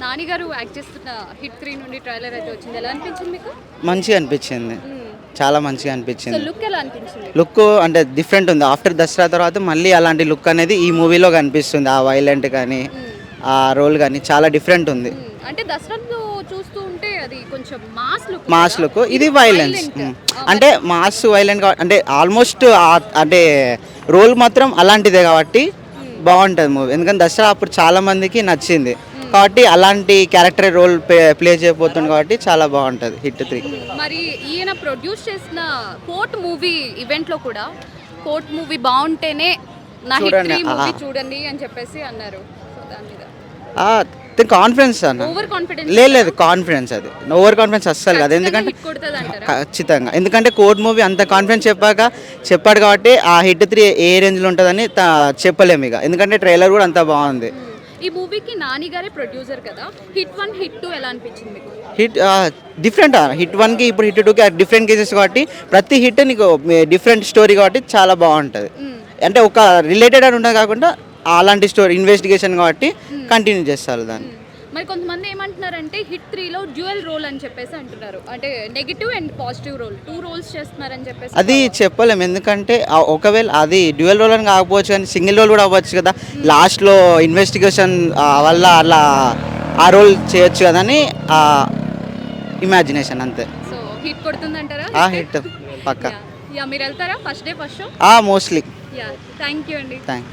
నాని గారు యాక్ట్ చేస్తున్న హిట్ 3 నుండి ట్రైలర్ అయితే వచ్చింది. ఎలా అనిపించింది మీకు? మంచిగా అనిపించింది, చాలా మంచిగా సో అనిపించింది. లుక్ ఎలా అనిపించింది? లుక్ అంటే డిఫరెంట్ ఉంది. ఆఫ్టర్ దసరా తర్వాత మళ్ళీ అలాంటి లుక్ అనేది ఈ మూవీలో కనిపిస్తుంది. ఆ వైలెంట్ కానీ ఆ రోల్ కానీ చాలా డిఫరెంట్ ఉంది. అంటే దసరాలో చూస్తూ ఉంటే అది కొంచెం మాస్ లుక్, ఇది వైలెన్స్. అంటే మాస్ వైలెంట్ అంటే ఆల్మోస్ట్ అంటే రోల్ మాత్రం అలాంటిదే కాబట్టి బాగుంటుంది మూవీ. ఎందుకంటే దసరా అప్పుడు చాలా మందికి నచ్చింది కాబట్టి అలాంటి క్యారెక్టర్ రోల్ ప్లే చేయబోతుంది కాబట్టి చాలా బాగుంటుంది హిట్ 3. మరి ఈయన ప్రొడ్యూస్ చేసిన కోర్ట్ మూవీ ఈవెంట్ లో కూడా కోర్ట్ మూవీ బాగుంటేనే నా హిట్ 3 మూవీ చూడండి అని చెప్పేసి అన్నారు. సో దాని మీద కాన్ఫిడెన్స్ అన్న ఓవర్ కాన్ఫిడెన్స్ లేదు, కాన్ఫిడెన్స్ అది ఓవర్ కాన్ఫిడెన్స్ అస్సలు కాదు. ఎందుకంటే ఖచ్చితంగా, ఎందుకంటే కోడ్ మూవీ అంత కాన్ఫిడెన్స్ చెప్పాడు కాబట్టి ఆ హిట్ 3 ఏ రేంజ్లో ఉంటుందని చెప్పలేము ఇక. ఎందుకంటే ట్రైలర్ కూడా అంత బాగుంది. ఈ మూవీకి నాని గారే ప్రొడ్యూసర్ కదా. హిట్ 1 హిట్ 2 ఎలా అనిపించింది మీకు? Hit different. హిట్ 1కి ఇప్పుడు హిట్ 2కి డిఫరెంట్ కేసెస్ కాబట్టి ప్రతి హిట్ నీకు డిఫరెంట్ స్టోరీ కాబట్టి చాలా బాగుంటుంది. అంటే ఒక రిలేటెడ్ అని ఉంటుంది కాకుండా అలాంటి స్టోరీ ఇన్వెస్టిగేషన్ కాబట్టి కంటిన్యూ చేస్తారు దాన్ని. మరి కొంతమంది ఏమంటున్నారంటే హిట్ 3లో డ్యూయల్ రోల్ అని చెప్పేసి అంటున్నారు. అంటే negative and positive role 2 roles చేస్తున్నారని చెప్పేసి. అది చెప్పలేము, ఎందుకంటే ఒకవేళ అది డ్యూయల్ రోల్ అని కాకపోవచ్చు కానీ సింగిల్ రోల్ కూడా అవ్వచ్చు కదా. లాస్ట్లో ఇన్వెస్టిగేషన్ వల్ల అలా ఆ రోల్ చేయొచ్చు కదా అని ఇమాజినేషన్ అంతే. సో హిట్ కొడుతుందంటారా? హిట్ పక్కా. మీరు వెళ్తారా first day first show? Mostly. Thank you అండి. థ్యాంక్